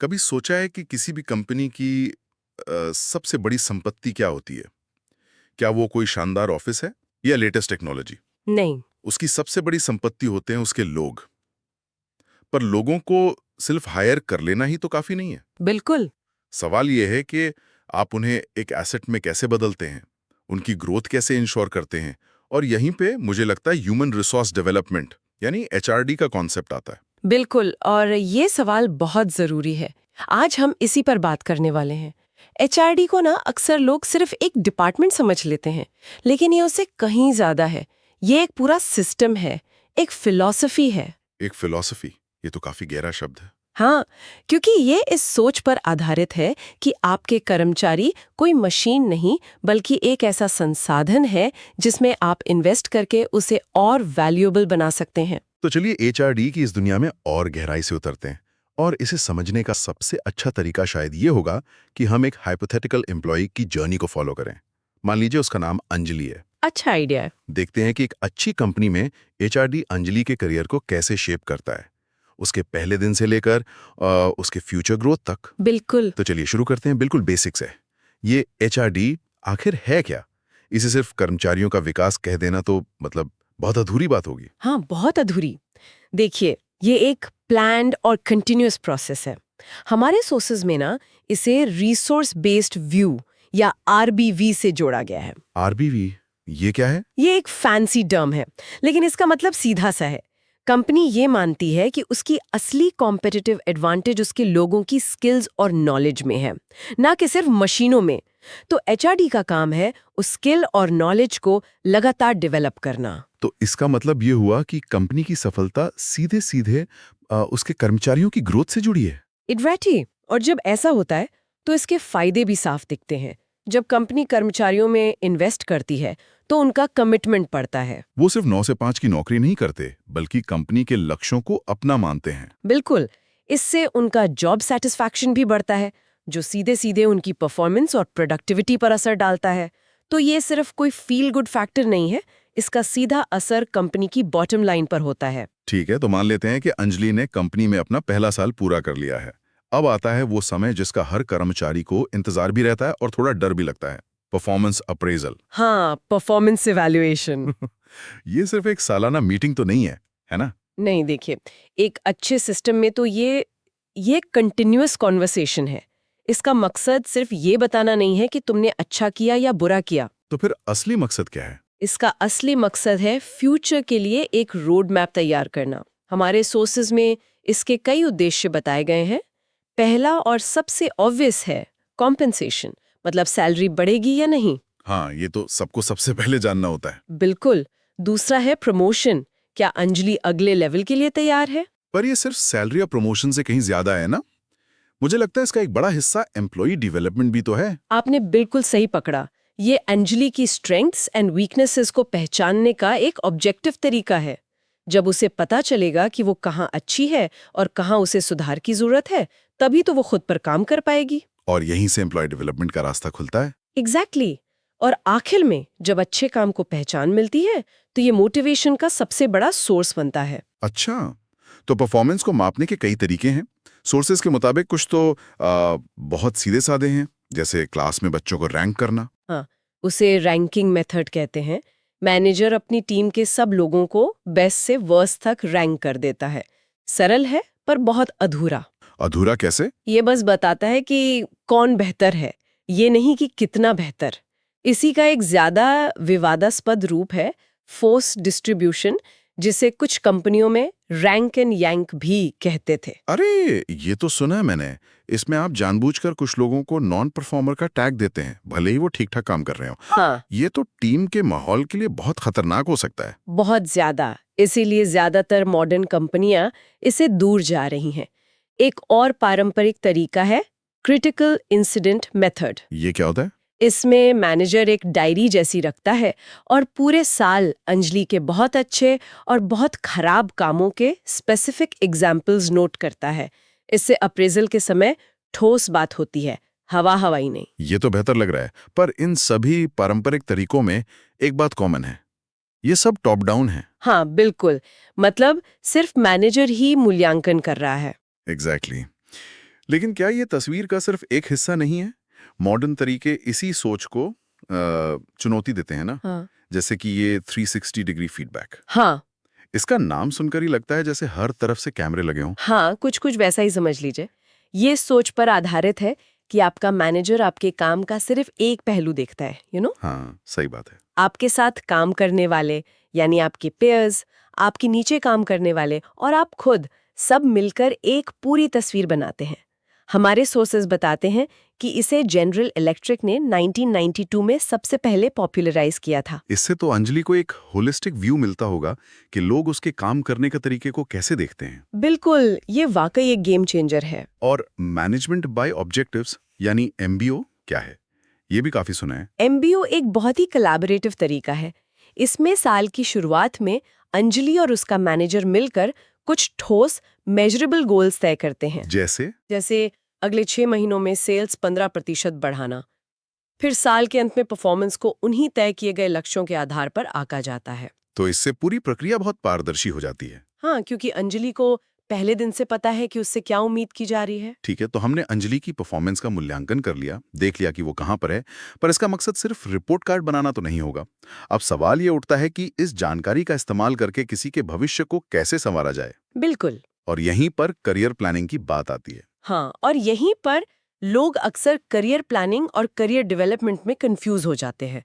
कभी सोचा है कि किसी भी कंपनी की सबसे बड़ी संपत्ति क्या होती है? क्या वो कोई शानदार ऑफिस है या लेटेस्ट टेक्नोलॉजी? नहीं। उसकी सबसे बड़ी संपत्ति होते हैं उसके लोग। पर लोगों को सिर्फ हायर कर लेना ही तो काफी नहीं है। बिल्कुल। सवाल ये है कि आप उन्हें एक एसेट में कैसे बदलते हैं, उनकी ग्रोथ कैसे इंश्योर करते हैं। और यहीं पे मुझे लगता है ह्यूमन रिसोर्स डेवलपमेंट यानी एचआरडी का कॉन्सेप्ट आता है। बिल्कुल, और ये सवाल बहुत ज़रूरी है। आज हम इसी पर बात करने वाले हैं। एचआरडी को ना अक्सर लोग सिर्फ एक डिपार्टमेंट समझ लेते हैं, लेकिन ये उससे कहीं ज़्यादा है। ये एक पूरा सिस्टम है, एक फिलॉसफी है। एक फिलॉसफी, ये तो काफी गहरा शब्द है। हाँ, क्योंकि ये इस सोच पर आधारित है कि आपके कर्मचारी कोई मशीन नहीं, बल्कि एक ऐसा संसाधन है जिसमें आप इन्वेस्ट करके उसे और वैल्यूएबल बना सकते हैं। तो चलिए एचआरडी की इस दुनिया में और गहराई से उतरते हैं। और इसे समझने का सबसे अच्छा तरीका शायद ये होगा कि हम एक हाइपोथेटिकल एम्प्लॉय की जर्नी को फॉलो करें। मान लीजिए उसका नाम अंजलि है। अच्छा आइडिया है। देखते हैं कि एक अच्छी कंपनी में एचआरडी अंजलि के करियर को कैसे शेप करता है, उसके पहले दिन से लेकर उसके फ्यूचर ग्रोथ तक। बिल्कुल। तो चलिए शुरू करते हैं बिल्कुल बेसिक से। ये एचआरडी आखिर है क्या? इसे सिर्फ कर्मचारियों का विकास कह देना तो मतलब बहुत अधूरी बात होगी। हाँ, बहुत अधूरी। देखिए, ये एक प्लान्ड और कंटिन्यूअस प्रोसेस है। हमारे सोर्सेज में ना इसे रिसोर्स बेस्ड व्यू या आरबीवी से जोड़ा गया है। आरबीवी, ये क्या है? ये एक फैंसी टर्म है, लेकिन इसका मतलब सीधा सा है। कंपनी ये मानती है कि उसकी असली कॉम्पिटिटिव एडवांटेज उसके लोगों की स्किल्स और नॉलेज में है, ना कि सिर्फ मशीनों में। तो एचआरडी का काम है उस स्किल और नॉलेज को लगातार डेवलप करना। तो इसका मतलब ये हुआ कि कंपनी की सफलता सीधे सीधे उसके कर्मचारियों की ग्रोथ से जुड़ी है। एग्जैक्टली। और जब ऐसा होता है तो इसके फायदे भी साफ दिखते हैं। जब कंपनी कर्मचारियों में इन्वेस्ट करती है तो उनका कमिटमेंट बढ़ता है। वो सिर्फ 9 से 5 की नौकरी नहीं करते, बल्कि कंपनी के लक्ष्यों को अपना मानते हैं। बिल्कुल। इससे उनका जॉब सेटिस्फैक्शन भी बढ़ता है, जो सीधे सीधे उनकी परफॉर्मेंस और प्रोडक्टिविटी पर असर डालता है। तो ये सिर्फ कोई फील गुड फैक्टर नहीं है, इसका सीधा असर कंपनी की बॉटम लाइन पर होता है। ठीक है, तो मान लेते हैं कि अंजलि ने कंपनी में अपना पहला साल पूरा कर लिया है। अब आता है वो समय जिसका हर कर्मचारी को इंतजार भी रहता है और थोड़ा डर भी लगता है, परफॉर्मेंस अप्रेजल। हाँ, परफॉर्मेंस इवैल्यूएशन। ये सिर्फ एक सालाना मीटिंग तो नहीं है, है ना? नहीं, देखिए, एक अच्छे सिस्टम में तो ये कंटिन्यूअस कॉन्वर्सेशन है। इसका मकसद सिर्फ ये बताना नहीं है कि तुमने अच्छा किया या बुरा किया। तो फिर असली मकसद क्या है? इसका असली मकसद है फ्यूचर के लिए एक रोड मैप तैयार करना। हमारे सोर्सेज में इसके कई उद्देश्य बताए गए हैं। पहला और सबसे ऑब्वियस है कॉम्पेंसेशन, मतलब सैलरी बढ़ेगी या नहीं। हाँ, ये तो सबको सबसे पहले जानना होता है। बिल्कुल। दूसरा है प्रमोशन, क्या अंजलि अगले लेवल के लिए तैयार है। पर ये सिर्फ सैलरी या प्रमोशन से कहीं ज्यादा है ना? मुझे लगता है इसका एक बड़ा हिस्सा एम्प्लॉय डेवलपमेंट भी तो है। आपने बिल्कुल सही पकड़ा। ये अंजलि की स्ट्रेंथ्स एंड वीकनेसेस को पहचानने का एक ऑब्जेक्टिव तरीका है। जब उसे पता चलेगा कि वो कहाँ अच्छी है और कहाँ उसे सुधार की जरूरत है, तभी तो वो खुद पर काम कर पाएगी। और यहीं से एम्प्लॉय डेवलपमेंट का रास्ता खुलता है। एग्जैक्टली। और आखिर में जब अच्छे काम को पहचान मिलती है तो ये मोटिवेशन का सबसे बड़ा सोर्स बनता है। अच्छा, तो परफॉर्मेंस को मापने के कई तरीके हैं। सोर्सेज के मुताबिक कुछ तो बहुत सीधे साधे हैं, जैसे क्लास में बच्चों को रैंक करना। हाँ, उसे रैंकिंग मेथड कहते हैं। मैनेजर अपनी टीम के सब लोगों को बेस्ट से वर्स्ट तक रैंक कर देता है। सरल है पर बहुत अधूरा। अधूरा कैसे? ये बस बताता है कि कौन बेहतर है, ये नहीं कि कितना बेहतर। इसी का एक ज्यादा विवादास्पद रूप है फोर्स डिस्ट्रीब्यूशन, जिसे कुछ कंपनियों में रैंक एंड यैंक भी कहते थे। अरे, ये तो सुना है मैंने। इसमें आप जानबूझकर कुछ लोगों को नॉन परफॉर्मर का टैग देते हैं, भले ही वो ठीक ठाक काम कर रहे हो। हाँ, ये तो टीम के माहौल के लिए बहुत खतरनाक हो सकता है। बहुत ज्यादा। इसीलिए ज्यादातर मॉडर्न कंपनियां इसे दूर जा रही हैं। एक और पारंपरिक तरीका है क्रिटिकल इंसिडेंट मेथड। ये क्या होता है? इसमें मैनेजर एक डायरी जैसी रखता है और पूरे साल अंजलि के बहुत अच्छे और बहुत खराब कामों के स्पेसिफिक एग्जाम्पल्स नोट करता है। इससे अप्रेजल के समय ठोस बात होती है, हवा हवाई नहीं। ये तो बेहतर लग रहा है। पर इन सभी पारंपरिक तरीकों में एक बात कॉमन है, ये सब टॉप डाउन है। हाँ, बिल्कुल। मतलब सिर्फ मैनेजर ही मूल्यांकन कर रहा है। एग्जैक्टली। लेकिन क्या ये तस्वीर का सिर्फ एक हिस्सा नहीं है? मॉडर्न तरीके इसी सोच को चुनौती देते हैं ना, हाँ। जैसे कि ये 360 डिग्री फीडबैक। हाँ। इसका नाम सुनकर ही लगता है जैसे हर तरफ से कैमरे लगे हों। हाँ, कुछ कुछ वैसा ही समझ लीजिए। ये सोच पर आधारित है कि आपका मैनेजर आपके काम का सिर्फ एक पहलू देखता है, हाँ, सही बात है। आपके साथ काम करने वाले, यानी आपके पेयर्स, आपके नीचे काम करने वाले और आप खुद, सब मिलकर एक पूरी तस्वीर बनाते हैं। हमारे सोर्सेज बताते हैं कि इसे जनरल इलेक्ट्रिक ने 1992 में सबसे पहले पॉपुलराइज किया था। इससे तो अंजलि को एक होलिस्टिक व्यू मिलता होगा कि लोग उसके काम करने के तरीके को कैसे देखते हैं। बिल्कुल, ये वाकई एक गेम चेंजर है। और मैनेजमेंट बाय ऑब्जेक्टिव्स यानी MBO क्या है? ये भी काफी सुना है। MBO एक बहुत ही कोलैबोरेटिव तरीका है। इसमें साल की शुरुआत में अंजलि और उसका मैनेजर मिलकर कुछ ठोस मेजरेबल गोल्स तय करते हैं। जैसे अगले 6 महीनों में सेल्स 15% बढ़ाना। फिर साल के अंत में परफॉर्मेंस को उन्हीं तय किए गए लक्ष्यों के आधार पर आंका जाता है। तो इससे पूरी प्रक्रिया बहुत पारदर्शी हो जाती है। हाँ, क्योंकि अंजलि को पहले दिन से पता है कि उससे क्या उम्मीद की जा रही है। ठीक है, तो हमने अंजलि की परफॉर्मेंस का मूल्यांकन कर लिया, देख लिया कि वो कहाँ पर है, पर इसका मकसद सिर्फ रिपोर्ट कार्ड बनाना तो नहीं होगा। अब सवाल ये उठता है कि इस जानकारी का इस्तेमाल करके किसी के भविष्य को कैसे संवारा जाए। बिल्कुल। और यहीं पर करियर प्लानिंग की बात आती है। हाँ, और यहीं पर लोग अक्सर करियर प्लानिंग और करियर डेवलपमेंट में कंफ्यूज हो जाते हैं।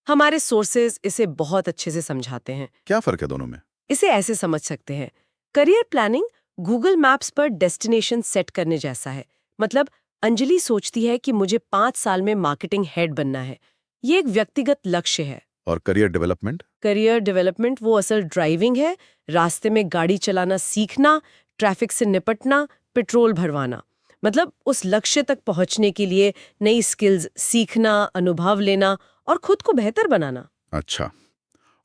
हमारे सोर्सेज इसे बहुत अच्छे से समझाते हैं। क्या फर्क है दोनों में? इसे ऐसे समझ सकते हैं, करियर प्लानिंग गूगल मैप्स पर डेस्टिनेशन सेट करने जैसा है। मतलब अंजलि सोचती है कि मुझे 5 साल में मार्केटिंग हेड बनना है। ये एक व्यक्तिगत लक्ष्य है। और करियर डेवलपमेंट? करियर डेवलपमेंट वो असल ड्राइविंग है, रास्ते में गाड़ी चलाना सीखना, ट्रैफिक से निपटना, पेट्रोल भरवाना। मतलब उस लक्ष्य तक पहुंचने के लिए नई स्किल्स सीखना, अनुभव लेना और खुद को बेहतर बनाना। अच्छा,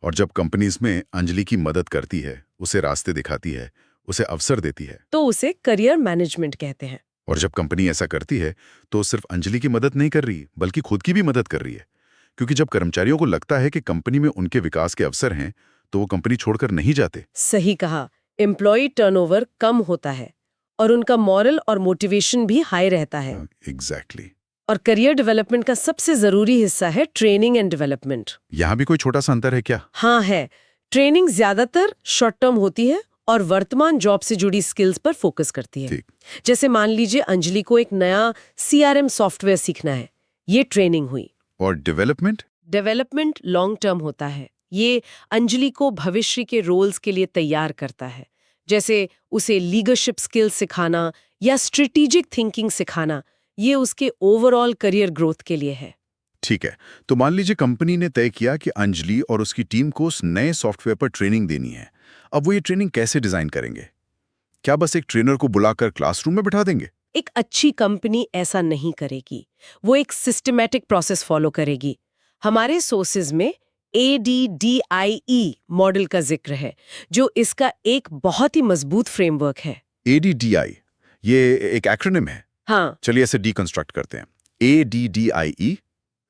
और जब कंपनीज में अंजलि की मदद करती है, उसे रास्ते दिखाती है, उसे अवसर देती है, तो उसे करियर मैनेजमेंट कहते हैं। और जब कंपनी ऐसा करती है तो सिर्फ अंजलि की मदद नहीं कर रही बल्कि खुद की भी मदद कर रही है। क्योंकि जब कर्मचारियों को लगता है कि कंपनी में उनके विकास के अवसर हैं तो वो कंपनी छोड़कर नहीं जाते। सही कहा, एम्प्लॉय टर्नओवर कम होता है और उनका मॉरल और मोटिवेशन भी हाई रहता है। एग्जैक्टली। और करियर डेवलपमेंट का सबसे जरूरी हिस्सा है ट्रेनिंग एंड डेवलपमेंट। यहाँ भी कोई छोटा सा अंतर है क्या? हाँ है। ट्रेनिंग ज्यादातर शॉर्ट टर्म होती है और वर्तमान जॉब से जुड़ी स्किल्स पर फोकस करती है। जैसे मान लीजिए अंजलि को एक नया CRM सॉफ्टवेयर सीखना है, ये ट्रेनिंग हुई। और डेवलपमेंट लॉन्ग टर्म होता है। ये अंजलि को भविष्य के रोल्स के लिए तैयार करता है, जैसे उसे लीडरशिप स्किल्स सिखाना या स्ट्रेटेजिक थिंकिंग सिखाना। ये उसके ओवरऑल करियर ग्रोथ के लिए है। ठीक है, तो मान लीजिए कंपनी ने तय किया कि अंजलि और उसकी टीम को उस नए सॉफ्टवेयर पर ट्रेनिंग देनी है। अब वो ये ट्रेनिंग कैसे डिजाइन करेंगे? क्या बस एक ट्रेनर को बुलाकर क्लासरूम में बिठा देंगे? एक अच्छी कंपनी ऐसा नहीं करेगी। वो एक सिस्टमैटिक प्रोसेस फॉलो करेगी। हमारे सोर्सेज में ADDIE मॉडल का जिक्र है, जो इसका एक बहुत ही मजबूत फ्रेमवर्क है। ADDI, ये एक एक्रोनिम है। हाँ। चलिए इसे डीकंस्ट्रक्ट करते हैं। ADDIE,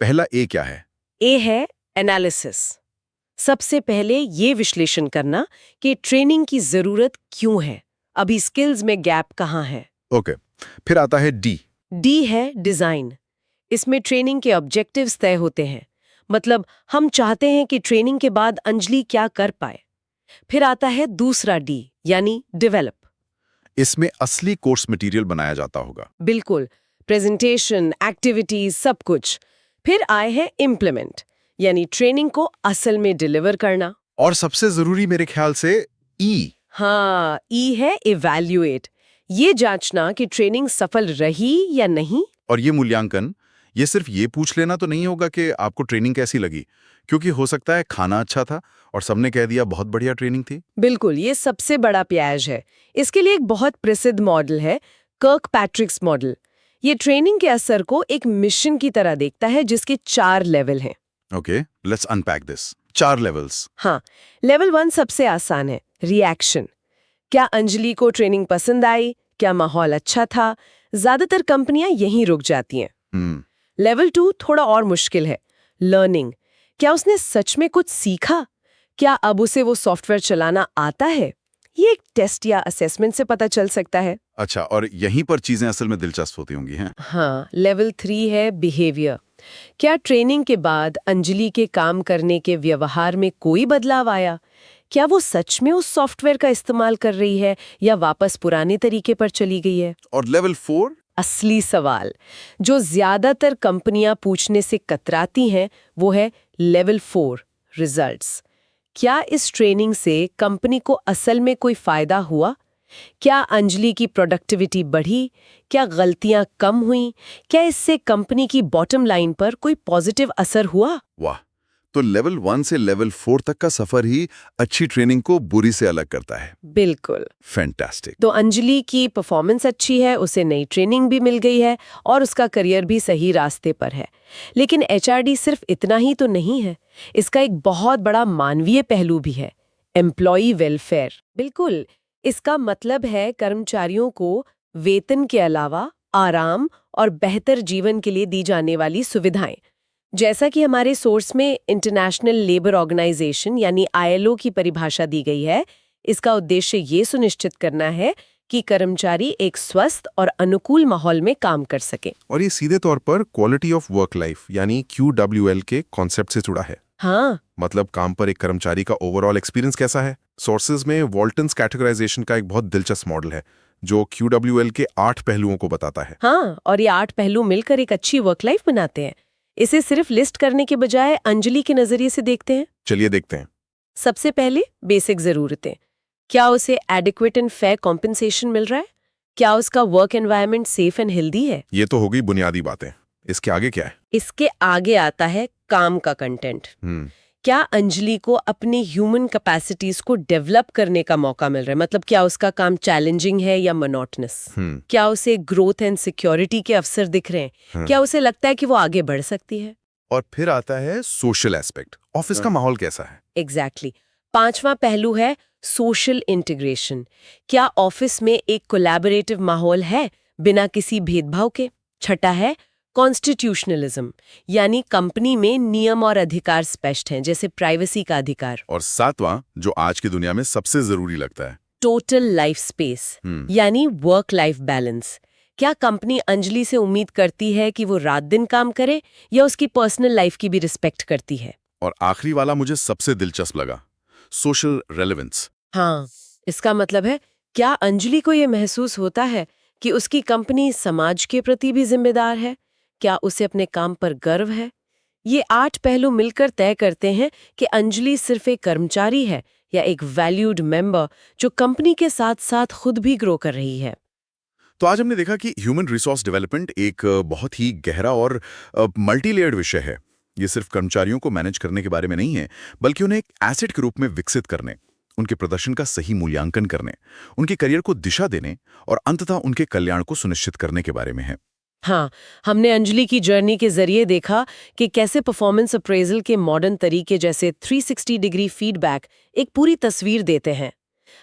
पहला ए क्या है? ए है एनालिसिस। सबसे पहले ये विश्लेषण करना कि ट्रेनिंग की जरूरत क्यों है, अभी स्किल्स में गैप कहाँ है। ओके, फिर आता है डी है डिजाइन। इसमें ट्रेनिंग के ऑब्जेक्टिव्स तय होते हैं। मतलब हम चाहते हैं कि ट्रेनिंग के बाद अंजलि क्या कर पाए। फिर आता है दूसरा डी, यानी डेवलप। इसमें असली कोर्स मटेरियल बनाया जाता होगा। बिल्कुल, प्रेजेंटेशन, एक्टिविटीज, सब कुछ। फिर आए हैं इम्प्लीमेंट, यानी ट्रेनिंग को असल में डिलीवर करना। और सबसे जरूरी मेरे ख्याल से ई। हाँ, ई है इवैल्यूएट। ये जांचना कि ट्रेनिंग सफल रही या नहीं। और ये मूल्यांकन, ये सिर्फ ये पूछ लेना तो नहीं होगा कि आपको ट्रेनिंग कैसी लगी, क्योंकि हो सकता है खाना अच्छा था और सबने कह दिया बहुत बढ़िया ट्रेनिंग थी। बिल्कुल, ये सबसे बड़ा प्याज है। इसके लिए एक बहुत प्रसिद्ध मॉडल है, कर्कपैट्रिक्स मॉडल। ये ट्रेनिंग के असर को एक मिशन की तरह देखता है, जिसके 4 लेवल हैं। Okay, let's unpack this. 4 levels. हाँ, लेवल 1 सबसे आसान है, रिएक्शन। क्या अंजलि को ट्रेनिंग पसंद आई? क्या माहौल अच्छा था? ज्यादातर कंपनियां यहीं रुक जाती हैं। लेवल 2 थोड़ा और मुश्किल है, लर्निंग। क्या उसने सच में कुछ सीखा? क्या अब उसे वो सॉफ्टवेयर चलाना आता है? ये एक टेस्ट या असेसमेंट से पता चल सकता है। अच्छा, और यहीं पर चीजें असल में दिलचस्प होती होंगी हैं। हाँ, लेवल 3 है बिहेवियर। क्या ट्रेनिंग के बाद अंजलि के काम करने के व्यवहार में कोई बदलाव आया? क्या वो सच में उस सॉफ्टवेयर का इस्तेमाल कर रही है या वापस पुराने तरीके पर चली गई है? और लेवल 4? असली सवाल जो ज्यादातर कंपनियां पूछने से कतराती हैं वो है लेवल 4 रिजल्ट्स। क्या इस ट्रेनिंग से कंपनी को असल में कोई फायदा हुआ? क्या अंजलि की प्रोडक्टिविटी बढ़ी? क्या गलतियां कम हुई? क्या इससे कंपनी की बॉटम लाइन पर कोई पॉजिटिव असर हुआ? वाह, तो लेवल 1 से लेवल 4 तक का सफर ही अच्छी ट्रेनिंग को बुरी से अलग करता है। बिल्कुल। फैंटास्टिक। तो अंजलि की परफॉर्मेंस अच्छी है, उसे नई ट्रेनिंग भी मिल गई है और उसका करियर भी सही रास्ते पर है। लेकिन एचआरडी सिर्फ इतना ही तो नहीं है, इसका एक बहुत बड़ा मानवीय पहलू भी है, एम्प्लॉई वेलफेयर। बिल्कुल, इसका मतलब है कर्मचारियों को वेतन के अलावा आराम और बेहतर जीवन के लिए दी जाने वाली सुविधाएं। जैसा कि हमारे सोर्स में इंटरनेशनल लेबर ऑर्गेनाइजेशन यानी आईएलओ की परिभाषा दी गई है, इसका उद्देश्य ये सुनिश्चित करना है कि कर्मचारी एक स्वस्थ और अनुकूल माहौल में काम कर सके। और ये सीधे तौर पर क्वालिटी ऑफ वर्क लाइफ यानी QWL के कॉन्सेप्ट से जुड़ा है। हाँ, मतलब काम पर एक कर्मचारी का ओवरऑल एक्सपीरियंस कैसा है। सोर्सेज में वॉल्टन्स कैटेगराइजेशन का एक बहुत दिलचस्प मॉडल है जो QWL के 8 पहलुओं को बताता है। हाँ, और ये 8 पहलू मिलकर एक अच्छी वर्क लाइफ बनाते हैं। इसे सिर्फ लिस्ट करने के बजाय अंजलि के नजरिए से देखते हैं। चलिए देखते हैं। सबसे पहले बेसिक जरूरतें। क्या उसे एडिक्वेट एंड फेयर कॉम्पेंसेशन मिल रहा है? क्या उसका work environment safe and healthy है? ये तो हो गई बुनियादी बातें। इसके आगे क्या है? इसके आगे आता है काम का कंटेंट। क्या अंजलि को अपनी ह्यूमन कैपेसिटीज को डेवलप करने का मौका मिल रहा है? मतलब क्या उसका काम चैलेंजिंग है या मोनोटोनस? क्या उसे ग्रोथ एंड सिक्योरिटी के अवसर दिख रहे हैं? क्या उसे लगता है कि वो आगे बढ़ सकती है? और फिर आता है सोशल एस्पेक्ट। ऑफिस का माहौल कैसा है? एग्जैक्टली। पांचवा पहलू है सोशल इंटीग्रेशन। क्या ऑफिस में एक कोलैबोरेटिव माहौल है बिना किसी भेदभाव के? छठा है कॉन्स्टिट्यूशनलिज्म, यानी कंपनी में नियम और अधिकार स्पष्ट हैं, जैसे प्राइवेसी का अधिकार। और 7वां, जो आज की दुनिया में सबसे जरूरी लगता है, टोटल लाइफ स्पेस, यानी वर्क लाइफ बैलेंस। क्या कंपनी अंजलि से उम्मीद करती है कि वो रात दिन काम करे या उसकी पर्सनल लाइफ की भी रिस्पेक्ट करती है? और आखिरी वाला मुझे सबसे दिलचस्प लगा, सोशल रेलेवेंस। हाँ, इसका मतलब है क्या अंजलि को ये महसूस होता है कि उसकी कंपनी समाज के प्रति भी जिम्मेदार है? क्या उसे अपने काम पर गर्व है? ये 8 पहलू मिलकर तय करते हैं कि अंजलि सिर्फ एक कर्मचारी है या एक वैल्यूड मेंबर जो कंपनी के साथ साथ खुद भी ग्रो कर रही है। तो आज हमने देखा कि ह्यूमन रिसोर्स डेवलपमेंट एक बहुत ही गहरा और मल्टी लेयर्ड विषय है। ये सिर्फ कर्मचारियों को मैनेज करने के बारे में नहीं है, बल्कि उन्हें एक एसेट के रूप में विकसित करने, उनके प्रदर्शन का सही मूल्यांकन करने, उनके करियर को दिशा देने और अंततः उनके कल्याण को सुनिश्चित करने के बारे में है। हाँ, हमने अंजलि की जर्नी के जरिए देखा कि कैसे परफॉर्मेंस अप्रेजल के मॉडर्न तरीके जैसे 360 डिग्री फीडबैक एक पूरी तस्वीर देते हैं।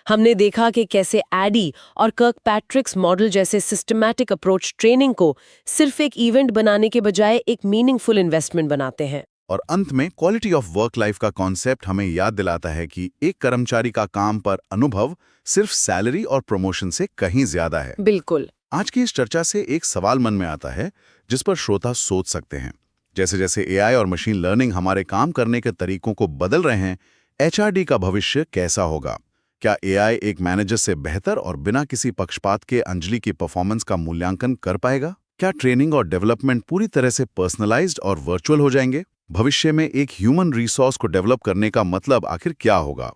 हमने देखा कि कैसे एडी और कर्कपैट्रिक्स मॉडल जैसे सिस्टमैटिक अप्रोच ट्रेनिंग को सिर्फ एक इवेंट बनाने के बजाय एक मीनिंगफुल इन्वेस्टमेंट बनाते हैं। और अंत में क्वालिटी ऑफ वर्क लाइफ का कॉन्सेप्ट हमें याद दिलाता है कि एक कर्मचारी का काम पर अनुभव सिर्फ सैलरी और प्रमोशन से कहीं ज्यादा है। बिल्कुल। आज की इस चर्चा से एक सवाल मन में आता है जिस पर श्रोता सोच सकते हैं। जैसे जैसे एआई और मशीन लर्निंग हमारे काम करने के तरीकों को बदल रहे हैं, एचआरडी का भविष्य कैसा होगा? क्या एआई एक मैनेजर से बेहतर और बिना किसी पक्षपात के अंजलि की परफॉर्मेंस का मूल्यांकन कर पाएगा? क्या ट्रेनिंग और डेवलपमेंट पूरी तरह से पर्सनलाइज्ड और वर्चुअल हो जाएंगे? भविष्य में एक ह्यूमन रिसोर्स को डेवलप करने का मतलब आखिर क्या होगा?